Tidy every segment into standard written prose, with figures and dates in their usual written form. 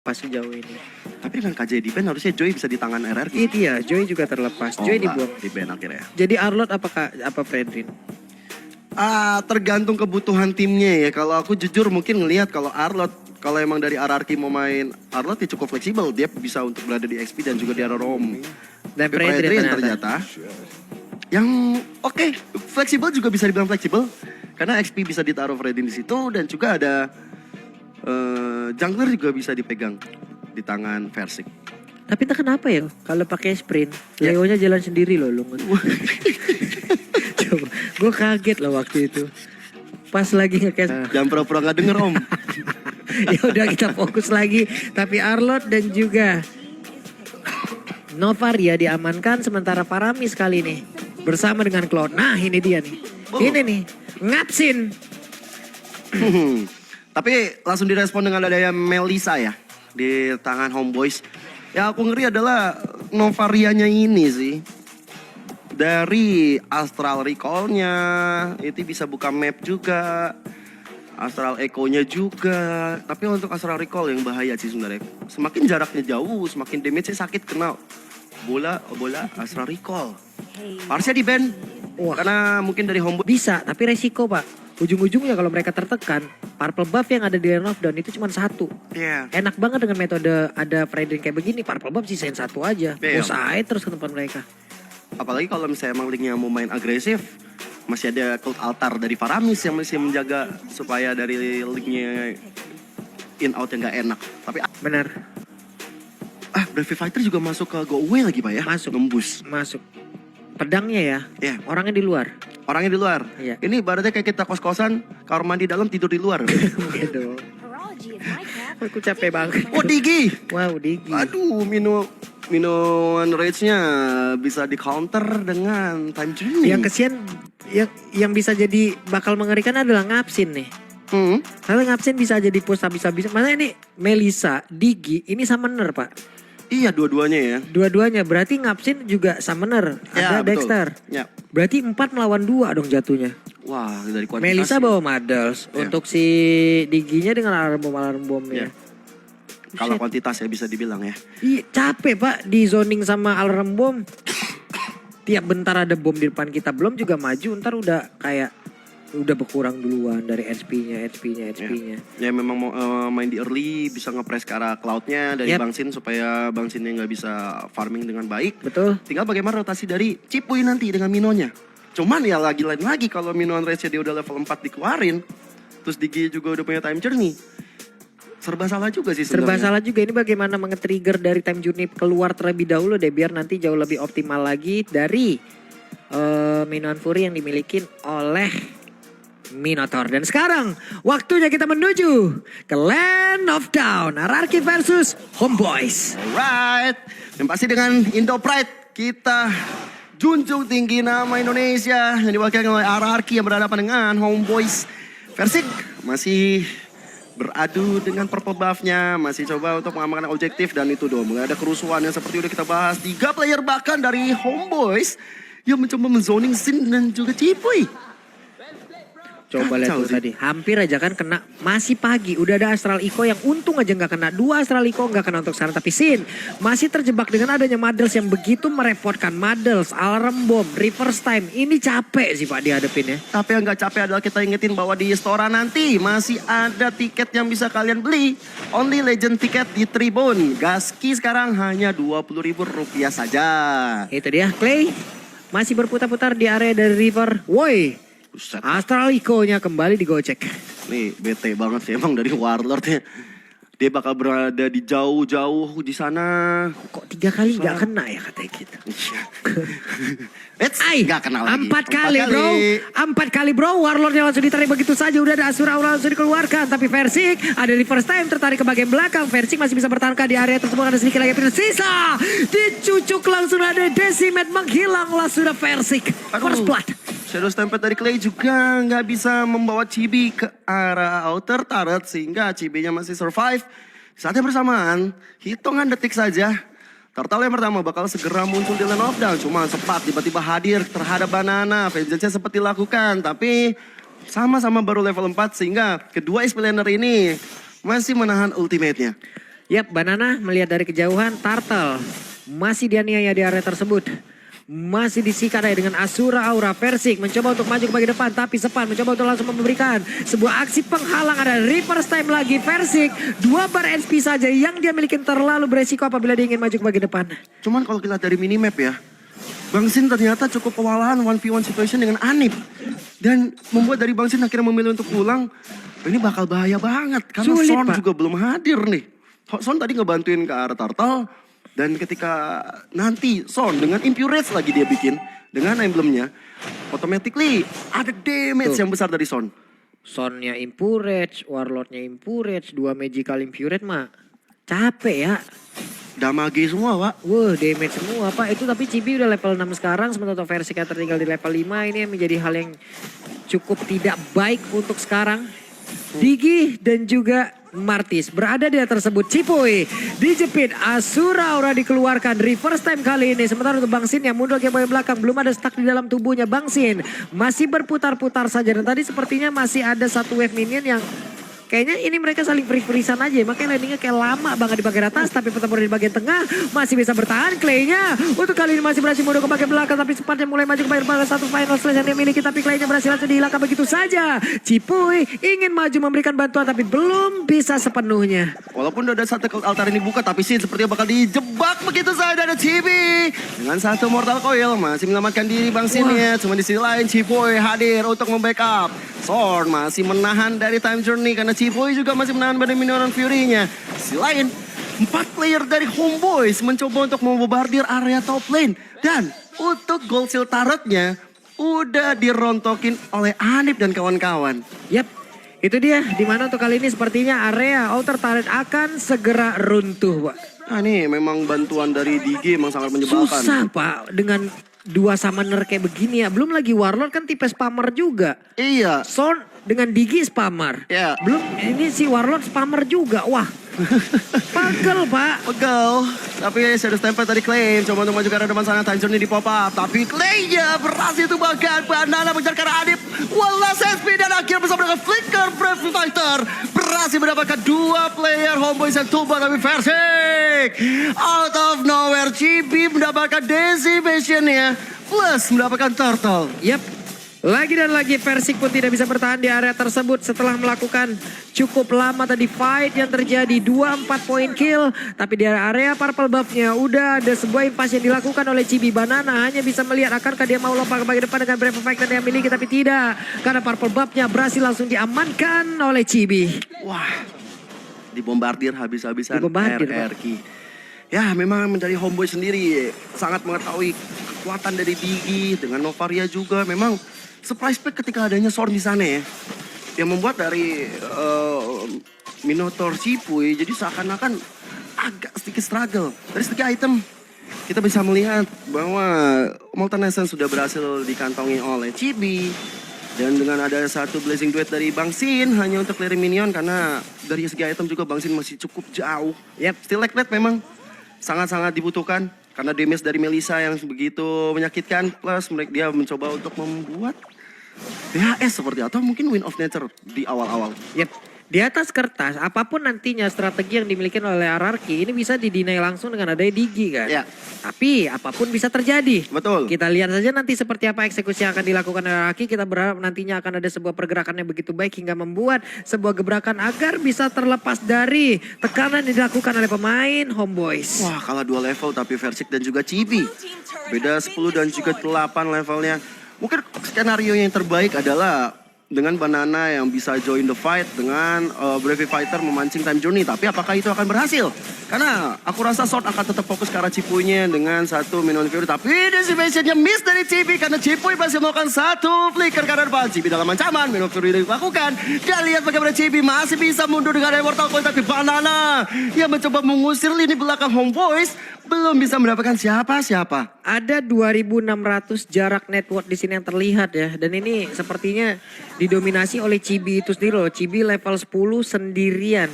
pas sejauh ini. Tapi dengan KJ di ban harusnya Joy bisa di tangan RRQ. Iya, Joy juga terlepas. Joy dibuang. Di ban akhirnya. Jadi Arlot apa Fredrin? Tergantung kebutuhan timnya ya. Kalau aku jujur mungkin ngelihat kalau Arlot, kalau emang dari RRQ mau main Arlot ya cukup fleksibel. Dia bisa untuk berada di XP dan juga di Aerodrome. Dan Fredrin ternyata yang oke, fleksibel juga bisa dibilang fleksibel. Karena XP bisa ditaruh Fredrin di situ dan juga ada jungler juga bisa dipegang di tangan Versik. Tapi entah kenapa ya, kalau pakai sprint, Ya. Leonya jalan sendiri loh, Lungun. Coba, gue kaget loh waktu itu. Pas lagi nge-cast. Jangan pura-pura nggak denger Om. Ya udah kita fokus lagi. Tapi Arlot dan juga Novaria diamankan sementara Paramis kali ini bersama dengan Cloud. Nah ini dia nih. Ini nih, Ngapsin. Tapi langsung direspon dengan adanya Melisa ya di tangan Homeboys. Yang aku ngeri adalah Novarianya ini sih. Dari Astral Recall-nya itu bisa buka map juga. Astral Echo-nya juga. Tapi untuk Astral Recall yang bahaya sih sebenarnya. Semakin jaraknya jauh, semakin damage-nya sakit kena bola Astral Recall. Harusnya di ban. Wah. Karena mungkin dari Homeboys Bisa, tapi resiko pak. Ujung-ujungnya kalau mereka tertekan, purple buff yang ada di Lane of Dawn itu cuma satu. Iya. Enak banget dengan metode ada Fredrin kayak begini, purple buff sisain satu aja. Iya. Push aja terus ke tempat mereka. Apalagi kalau misalnya emang linknya mau main agresif, masih ada cult altar dari Paramis yang masih menjaga supaya dari linknya in out yang gak enak. Tapi Benar, Brave Fighter juga masuk ke go away lagi Pak ya? Masuk. Nembus. masuk. Pedangnya ya, Ya, orangnya di luar. orangnya di luar. Iya. Ini ibaratnya kayak kita kos-kosan, kamar mandi dalam, tidur di luar. Gitu. Aku capek banget. Oh Digi! Wow, Digi. Aduh, minuman rage-nya bisa di counter dengan time journey. Yang kesian, yang bisa jadi bakal mengerikan adalah Ngapsin nih. Karena Ngapsin bisa jadi push habis-habisan. Masa ini Melisa, Digi, ini summoner pak. Iya, dua-duanya ya. Dua-duanya, berarti Ngapsin juga summoner. Ya, Ada betul. Dexter. Ya. Berarti 4 melawan 2 dong jatuhnya. Wah, dari kuantitas. Melisa bawa Madals. Ya. Untuk si Diginya dengan alarm bom Ya. ya. Kalau kuantitas ya bisa dibilang ya. Iya, capek pak di zoning sama alarm bom. Tiap bentar ada bom di depan kita, belum juga maju, ntar udah kayak udah berkurang duluan dari HP-nya. Ya memang mau main di early bisa ngepres ke arah cloud-nya dari Yap. Bang Sin supaya Bang Sinnya nggak bisa farming dengan baik. Betul. Tinggal bagaimana rotasi dari Cipuy nanti dengan Minonya. Cuman ya lain lagi kalau Minoan race-nya dia udah level 4 dikeluarin. Terus Digi juga udah punya time journey. Serba salah juga sih Serba sebenarnya. salah juga, ini bagaimana nge-trigger dari time journey keluar terlebih dahulu deh biar nanti jauh lebih optimal lagi dari Minoan Fury yang dimiliki oleh Minotaur. Dan sekarang waktunya kita menuju ke Land of Dawn, RRQ versus Homeboys. Alright. Yang pasti dengan Indo Pride kita junjung tinggi nama Indonesia yang diwakilkan oleh RRQ yang berhadapan dengan Homeboys. Versik masih beradu dengan purple buff-nya, masih coba untuk mengamankan objektif dan itu dong. Ada kerusuhan yang seperti udah kita bahas. 3 player bahkan dari Homeboys yang mencoba menzoning Sin dan juga Cipuy. Coba lihat Kacau tuh sih. tadi, hampir aja kan kena, masih pagi udah ada Astral Eco yang untung aja nggak kena. 2 Astral Eco nggak kena untuk sekarang, tapi Sin masih terjebak dengan adanya Madels yang begitu merepotkan. Madels, alarm bom, reverse time, ini capek sih pak dihadapin ya. Tapi yang gak capek adalah kita ingetin bahwa di Stora nanti masih ada tiket yang bisa kalian beli. Only Legend tiket di Tribun. Gaski sekarang hanya Rp20.000 saja. Itu dia, Clay masih berputar-putar di area dari river. Woi, Buset. Astral Eco-nya kembali digocek. Nih bete banget sih emang dari Warlord-nya. Dia bakal berada di jauh-jauh di sana. Kok 3 kali nggak kena ya katanya gitu. Ai, gak kenal lagi. 4 kali bro, 4 kali bro. Warlordnya langsung ditarik begitu saja. Udah ada Asura langsung dikeluarkan. Tapi Versik ada di first time tertarik ke bagian belakang. Versik masih bisa bertahan di area tersebut. Ada sedikit lagi tersisa. Dicucuk langsung ada Decimate menghilanglah sudah Versik. First blood. Shadow Stampede dari Clay juga nggak bisa membawa Chibi ke arah outer turret sehingga Chibi-nya masih survive. Saatnya bersamaan, hitungan detik saja. Turtle yang pertama bakal segera muncul di Land of Dawn. Cuma sempat tiba-tiba hadir terhadap Banana. Vengeance-nya sempat dilakukan tapi sama-sama baru level 4 sehingga kedua explainer ini masih menahan ultimate-nya. Yap, Banana melihat dari kejauhan, Turtle masih dianiaya di area tersebut. Masih disikat dengan Asura Aura. Persik mencoba untuk maju ke bagian depan, tapi Sepan mencoba untuk langsung memberikan sebuah aksi penghalang. Ada reverse time lagi. Persik 2 bar HP saja yang dia miliki, terlalu beresiko apabila dia ingin maju ke bagian depan. Cuman kalau kita dari minimap ya, Bang Sin ternyata cukup kewalahan 1v1 situation dengan Anip. Dan membuat dari Bang Sin akhirnya memilih untuk pulang. Ini bakal bahaya banget karena Sulit, Son Pak. juga belum hadir nih. Son tadi ngebantuin ke arah Turtle. Dan ketika nanti Son dengan Impure Rage lagi dia bikin dengan emblemnya, automatically ada damage yang besar dari Son. Sonnya Impurage, Warlordnya Impurage, 2 Magical Impurage mah capek ya. Damage semua, Pak. Wah, damage semua Pak. Itu tapi Chibi udah level 6 sekarang, sementara versi yang tertinggal di level 5. Ini menjadi hal yang cukup tidak baik untuk sekarang. Digi dan juga Martis berada di atas tersebut. Cipuy dijepit, Asura Aura dikeluarkan. Reverse time kali ini. Sementara untuk Bang Sin yang mundur ke bagian belakang, belum ada stuck di dalam tubuhnya. Bang Sin masih berputar-putar saja. Dan tadi sepertinya masih ada satu wave minion yang kayaknya ini mereka saling free-freesan aja. Makanya landingnya kayak lama banget di bagian atas. Tapi pertempuran di bagian tengah masih bisa bertahan. Clay-nya untuk kali ini masih berhasil mundur ke bagian belakang. Tapi sepatnya mulai maju ke bagian belakang. Satu final slash yang dia miliki. Tapi Clay-nya berhasil langsung dihilangkan begitu saja. Cipuy ingin maju memberikan bantuan. Tapi belum bisa sepenuhnya. Walaupun udah ada satu altar ini buka, tapi Sin sepertinya bakal dijebak begitu saja. Ada Chibi dengan satu Mortal Coil masih menyelamatkan diri Bang Sin ya. Cuma di sisi lain Cipuy hadir untuk membackup. Sorn masih menahan dari Time Journey karena Cipuy juga masih menahan dari Minion Fury-nya. Sisi lain, 4 player dari Homeboys mencoba untuk membobardir area top lane. Dan untuk Gold Shield turret-nya udah dirontokin oleh Anip dan kawan-kawan. Yap, itu dia. Dimana untuk kali ini sepertinya area outer turret akan segera runtuh Pak. Nah nih memang bantuan dari DG memang sangat menyebalkan. Susah Pak dengan 2 summoner kayak begini ya. Belum lagi Warlord kan tipe spammer juga. Iya. Sorn dengan Digi spammer. Ya. Belum ini si Warlord spammer juga. Wah. Pegel Pak. Pegel. Tapi Shadow Stampede tadi klaim. Coba untuk maju ke arah depan sana. Time Journey di pop up. Tapi Clay-nya berhasil itu bahkan. Banana mengejar ke arah Adip. Wallace SP dan akhir bersama dengan Flicker Brave Fighter. Berhasil mendapatkan 2 player Homeboys yang tumbang tapi Versik. Out of nowhere Chibi mendapatkan decimation-nya. Plus mendapatkan Turtle. Yap. Lagi dan lagi Versik pun tidak bisa bertahan di area tersebut setelah melakukan cukup lama tadi fight yang terjadi 2-4 poin kill. Tapi di area purple buff-nya udah ada sebuah impas yang dilakukan oleh Chibi. Banana hanya bisa melihat akankah dia mau lompat ke bagian depan dengan Brave Fighter yang miliki, tapi tidak. Karena purple buff-nya berhasil langsung diamankan oleh Chibi. Wah, dibombardir habis-habisan Dibombardir, RRQ. Ya memang menjadi Homeboy sendiri sangat mengetahui kekuatan dari Digi dengan Novaria juga. Memang surprise pick ketika adanya Sorn di sana ya. Yang membuat dari Minotaur Cipuy jadi seakan-akan agak sedikit struggle. Dari segi item kita bisa melihat bahwa Molten Essence sudah berhasil dikantongi oleh Chibi. Dan dengan ada satu Blazing Duet dari Bang Sin hanya untuk clearing minion karena dari segi item juga Bang Sin masih cukup jauh. Yap. Still like that memang sangat-sangat dibutuhkan karena damage dari Melissa yang begitu menyakitkan. Plus dia mencoba untuk membuat BHS seperti atau mungkin Wind of Nature di awal-awal. Yap. Di atas kertas, apapun nantinya strategi yang dimiliki oleh RRQ ini bisa didinai langsung dengan adanya Digi kan. Ya. Tapi apapun bisa terjadi. Betul. Kita lihat saja nanti seperti apa eksekusi yang akan dilakukan oleh RRQ. Kita berharap nantinya akan ada sebuah pergerakan yang begitu baik hingga membuat sebuah gebrakan agar bisa terlepas dari tekanan yang dilakukan oleh pemain Homeboys. Wah, kalah 2 level tapi Versik dan juga Chibi. Beda 10 dan juga 8 levelnya. Mungkin skenario yang terbaik adalah dengan Banana yang bisa join the fight dengan Brave Fighter memancing Time Journey. Tapi apakah itu akan berhasil? Karena aku rasa Sword akan tetap fokus ke arah Cipuy-nya dengan satu Minion Fury. Tapi decimation-nya miss dari Chibi karena Cipuy masih melakukan satu flicker ke arah depan. Chibi dalam ancaman, Minion Fury dilakukan. Dan lihat bagaimana Chibi masih bisa mundur dengan Immortal Coil. Tapi Banana yang mencoba mengusir lini belakang Homeboys belum bisa mendapatkan siapa-siapa. Ada 2.600 jarak network di sini yang terlihat ya. Dan ini sepertinya didominasi oleh Chibi itu sendiri loh. Chibi level 10 sendirian.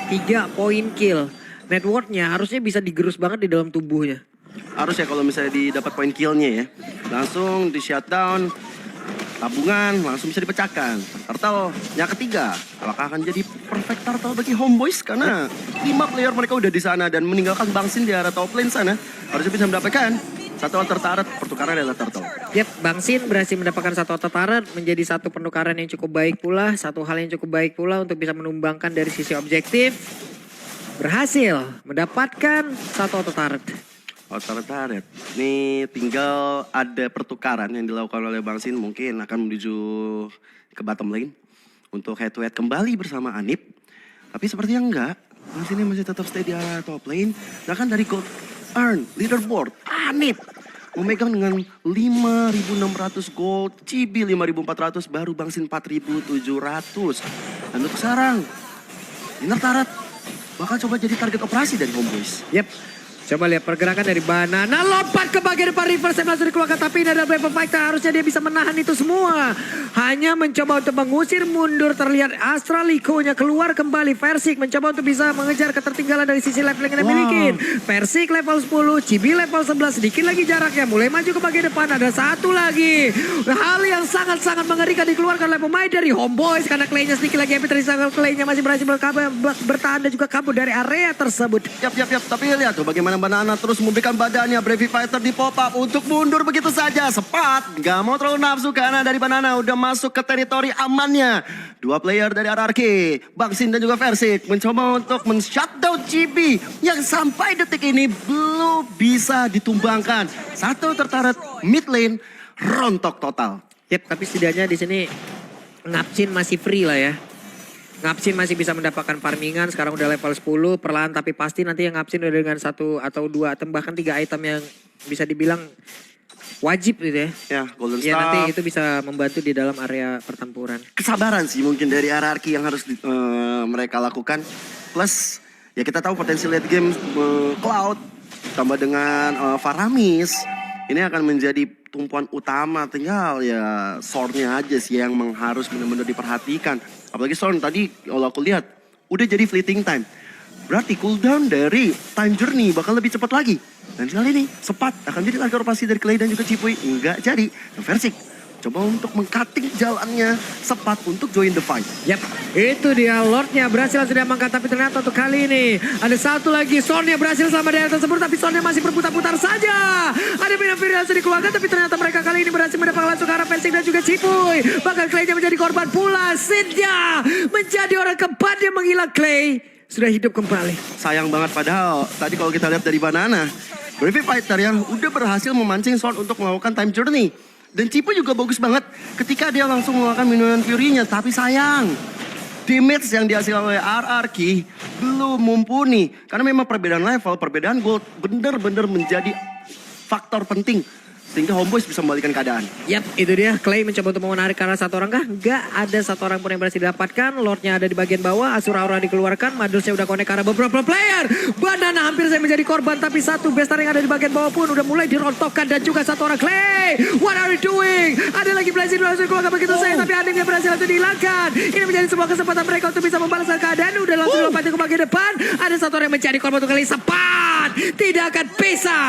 3 poin kill. Networknya harusnya bisa digerus banget di dalam tubuhnya. Harus ya kalau misalnya didapat poin killnya ya. Langsung di shutdown. tabungan langsung bisa dipecahkan. Turtle yang ketiga, apakah akan jadi perfect turtle bagi Homeboys? Karena 5 player mereka udah di sana dan meninggalkan Bang Sin di area top lane sana. Harusnya bisa mendapatkan satu alter turret, pertukaran adalah turtle. Yap, Bang Sin berhasil mendapatkan satu otot turret, menjadi satu penukaran yang cukup baik pula, satu hal yang cukup baik pula untuk bisa menumbangkan dari sisi objektif. Berhasil mendapatkan satu otot turret. Alter turret. Nih tinggal ada pertukaran yang dilakukan oleh Bang Sin, mungkin akan menuju ke bottom lane untuk head to head kembali bersama Anip. Tapi sepertinya enggak. Bang Sin masih tetap stay di area top lane. Bahkan dari gold earn leaderboard Anip memegang dengan 5.600 gold, Cibi 5.400, baru Bang Sin 4.700. Dan untuk sekarang Inner turret bakal coba jadi target operasi dari Homeboys. Yap. Coba lihat pergerakan dari Banana, lompat ke bagian depan, reverse langsung dikeluarkan, tapi ini adalah Brave Fighter, harusnya dia bisa menahan itu semua. Hanya mencoba untuk mengusir mundur, terlihat Astraliko-nya keluar kembali. Versik mencoba untuk bisa mengejar ketertinggalan dari sisi level yang dia miliki. Versik level 10, Cibi level 11, sedikit lagi jaraknya, mulai maju ke bagian depan, ada satu lagi. Hal yang sangat-sangat mengerikan dikeluarkan oleh pemain dari Homeboys, karena Clay-nya sedikit lagi hampir terisa, Clay-nya masih berhasil bertahan dan juga kabur dari area tersebut. Yap, tapi lihat tuh bagaimana Banana terus memberikan badannya. Brave Fighter di pop up untuk mundur begitu saja. Sepat, gak mau terlalu nafsu karena dari Banana udah masuk ke teritori amannya. Dua player dari RRQ, Bang Sin dan juga Versik mencoba untuk men-shutdown Cibi yang sampai detik ini belum bisa ditumbangkan. Satu tertarik mid lane rontok total. Yap, tapi setidaknya di sini Ngapcin masih free lah ya. Ngapcin masih bisa mendapatkan farmingan, sekarang udah level 10 perlahan, tapi pasti nanti yang Ngapcin udah dengan 1 atau 2 atau bahkan 3 item yang bisa dibilang wajib gitu ya. Ya, Golden Staff. Ya nanti itu bisa membantu di dalam area pertempuran. Kesabaran sih mungkin dari RRQ yang harus mereka lakukan. Plus ya kita tahu potensi late game Cloud tambah dengan Faramis. Ini akan menjadi tumpuan utama, tinggal ya Sorn-nya aja sih yang harus benar-benar diperhatikan. Apalagi Sorn tadi kalau aku lihat udah jadi fleeting time. Berarti cooldown dari time journey bakal lebih cepat lagi. Dan kali ini Sepat akan jadi target operasi dari Clay dan juga Cipuy. Enggak jadi. Versik coba untuk mengcutting jalannya Sepat untuk join the fight. Yap, itu dia Lordnya berhasil sudah mengangkat, tapi ternyata untuk kali ini ada satu lagi Sorn yang berhasil sama daerah tersebut, tapi Sorn masih berputar-putar saja. Ada Bina Fury yang sudah dikeluarkan, tapi ternyata mereka kali ini berhasil mendapatkan langsung ke arah Versik dan juga Cipuy. Bahkan Clay-nya menjadi korban pula. Sidnya menjadi orang keempat yang menghilang. Clay sudah hidup kembali. Sayang banget padahal tadi kalau kita lihat dari Banana, Brave Fighter yang udah berhasil memancing Sorn untuk melakukan time journey. Dan Cipu juga bagus banget ketika dia langsung melakukan Minion Fury-nya. Tapi sayang, damage yang dihasilkan oleh RRQ belum mumpuni. Karena memang perbedaan level, perbedaan gold benar-benar menjadi faktor penting. Sehingga Homeboys bisa membalikkan keadaan. Yap, itu dia. Clay mencoba untuk menarik karena satu orang kah? Enggak, ada satu orang pun yang berhasil didapatkan. Lordnya ada di bagian bawah, Asura Aura dikeluarkan. Madusnya udah connect karena beberapa player. Banana hampir saya menjadi korban, tapi satu bestar yang ada di bagian bawah pun udah mulai dirontokkan. Dan juga satu orang Clay. What are you doing? Ada lagi Blazing langsung keluarkan begitu sayang, tapi Anip yang berhasil langsung dihilangkan. Ini menjadi sebuah kesempatan mereka untuk bisa membalaskan keadaan. Udah langsung lompat ke bagian depan. Ada satu orang yang mencari korban untuk kali Sepat. Tidak akan bisa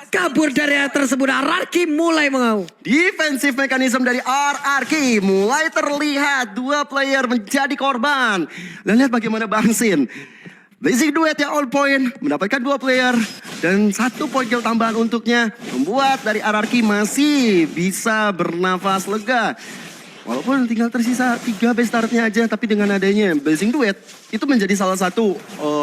kabur dari area tersebut. RRQ mulai mengaum. Defensive mechanism dari RRQ mulai terlihat. Dua player menjadi korban. Dan lihat bagaimana Bang Sin. Basic duet yang all point. Mendapatkan 2 player. Dan 1 point kill tambahan untuknya. Membuat dari RRQ masih bisa bernafas lega. Walaupun tinggal tersisa 3 base startnya aja. Tapi dengan adanya basic duet. Itu menjadi salah satu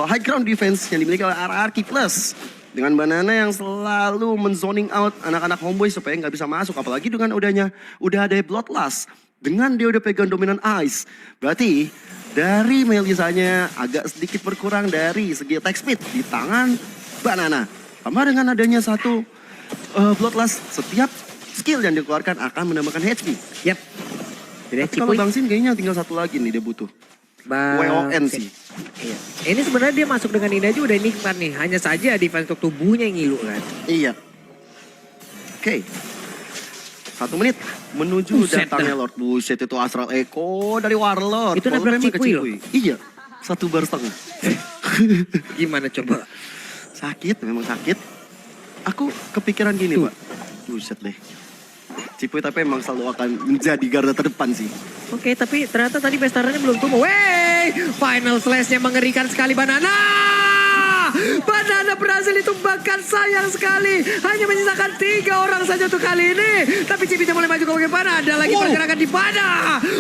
high ground defense yang dimiliki oleh RRQ Plus. Dengan Banana yang selalu menzoning out anak-anak Homeboy supaya nggak bisa masuk. Apalagi dengan udah ada Bloodlust. Dengan dia udah pegang dominan ice. Berarti dari Melisanya agak sedikit berkurang dari segi attack speed di tangan Banana. Tambah dengan adanya satu Bloodlust, setiap skill yang dikeluarkan akan menambahkan HP. Yap. Tapi kalau Bang Sin kayaknya tinggal satu lagi nih dia butuh. WON sih. Iya. Ini sebenarnya dia masuk dengan ini aja udah nikmat nih. Hanya saja defense untuk tubuhnya yang ngilu kan. Iya. Oke. 1 menit menuju datangnya Lord. Buset itu Astral Echo dari Warlord. Itu nabrak Cipuy loh. Iya. 1 bar setengah. Gimana coba? Sakit, memang sakit. Aku kepikiran gini Pak. Buset deh. Cipuy tapi emang selalu akan menjadi garda terdepan sih. Oke, tapi ternyata tadi Bestaranya belum tumbuh. Wey, final slash-nya mengerikan sekali Banana. Banana berhasil ditumbangkan, sayang sekali. Hanya menyisakan 3 orang saja untuk kali ini. Tapi Cipitnya mulai maju ke bagian mana. Ada lagi pergerakan di mana.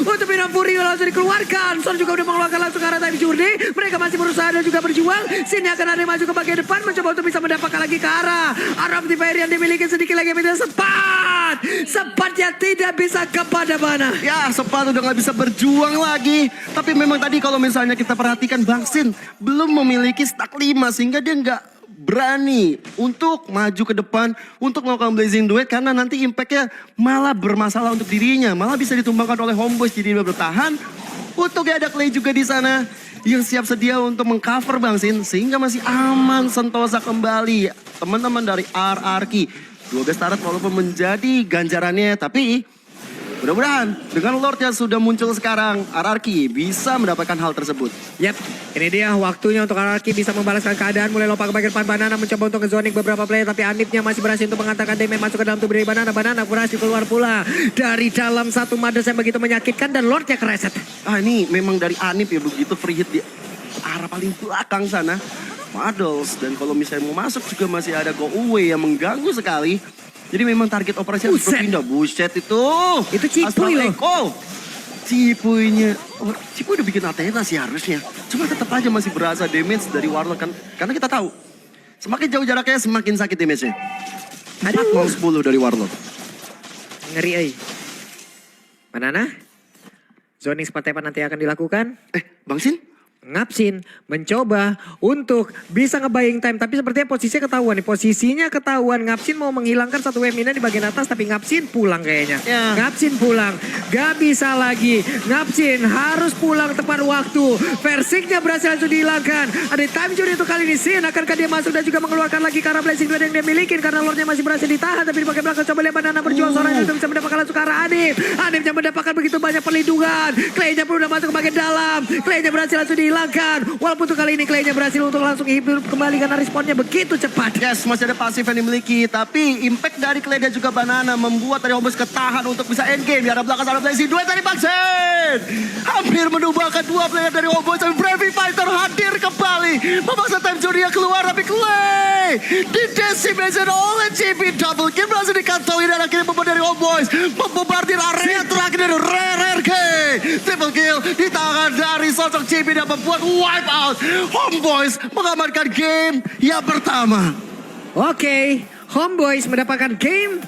Untuk Minan Fury langsung dikeluarkan. Son juga udah mengeluarkan langsung ke arah Time Journey. Mereka masih berusaha dan juga berjuang. Sini akan ada yang maju ke bagian depan. Mencoba untuk bisa mendapatkan lagi ke arah Aram Fire yang dimiliki sedikit lagi. Tidak sempat. Sempatnya tidak bisa kepada mana. Ya, Sepat udah gak bisa berjuang lagi. Tapi memang tadi kalau misalnya kita perhatikan Bang Sin belum memiliki stack 5 sehingga dia nggak berani untuk maju ke depan untuk melakukan Blazing Duet karena nanti impactnya malah bermasalah untuk dirinya. Malah bisa ditumbangkan oleh Homeboys, jadi dia bertahan. Untuk ada Clay juga di sana yang siap sedia untuk mengcover Bang Sin sehingga masih aman sentosa kembali. Teman-teman dari RRQ 12 taret walaupun menjadi ganjarannya, tapi mudah-mudahan dengan Lord yang sudah muncul sekarang, RRQ bisa mendapatkan hal tersebut. Yap, ini dia waktunya untuk RRQ bisa membalaskan keadaan. Mulai lompat ke bagian depan Banana mencoba untuk nge-zoning beberapa player. Tapi Anipnya masih berhasil untuk mengantarkan damage masuk ke dalam tubuh dari Banana. Banana berhasil keluar pula dari dalam satu Mades yang begitu menyakitkan. Dan Lordnya kereset. Ah, ini memang dari Anip ya, begitu free hit di arah paling belakang sana. Models, dan kalau misalnya mau masuk juga masih ada go away yang mengganggu sekali. Jadi memang target operasi harus berpindah. Buset itu. Itu Cipuy loh. Cipuynya. Oh, Cipuy udah bikin Athena sih harusnya. Cuma tetap aja masih berasa damage dari Warlock kan. Karena kita tahu. Semakin jauh jaraknya semakin sakit damage-nya. 4-10 dari Warlock. Ngeri ay. Banana. Zoning seperti apa nanti akan dilakukan? Bang Sin? Ngapsin mencoba untuk bisa ngebaying time. Tapi sepertinya posisinya ketahuan nih. Posisinya ketahuan. Ngapsin mau menghilangkan satu Wemina di bagian atas. Tapi Ngapsin pulang kayaknya. Ya. Ngapsin pulang. Gak bisa lagi. Ngapsin harus pulang tepat waktu. Versiknya berhasil langsung dihilangkan. Ada time journey untuk kali ini. Sin akankah dia masuk dan juga mengeluarkan lagi karena Blazing Duet yang dia milikin. Karena Lordnya masih berhasil ditahan. Tapi di bagian belakang coba lihat Banana berjuang. Seorang itu bisa mendapatkan langsung ke arah Anip. Anipnya mendapatkan begitu banyak perlindungan. Claynya pun udah masuk ke bagian dalam. Claynya berhasil langsung dihilangkan. Walaupun untuk kali ini Claynya berhasil untuk langsung hidup kembali karena responnya begitu cepat. Yes, masih ada pasif yang dimiliki. Tapi impact dari Clay dan juga Banana membuat dari Homeboys ketahan untuk bisa endgame. Di arah belakang sana Blazing Duet dari Bang Sin. Hampir menumbangkan 2 player dari Homeboys. Tapi Bravey Fighter hadir kembali. Memaksa time journey keluar. Tapi Clay didecimation oleh JB. Double kill berhasil dikantoi dan akhirnya membuat dari Homeboys membombardir area terakhir dari RRQ. Triple kill di tangan dari sosok JB dan membuat wipe out. Homeboys mengamankan game yang pertama. Oke, Homeboys mendapatkan game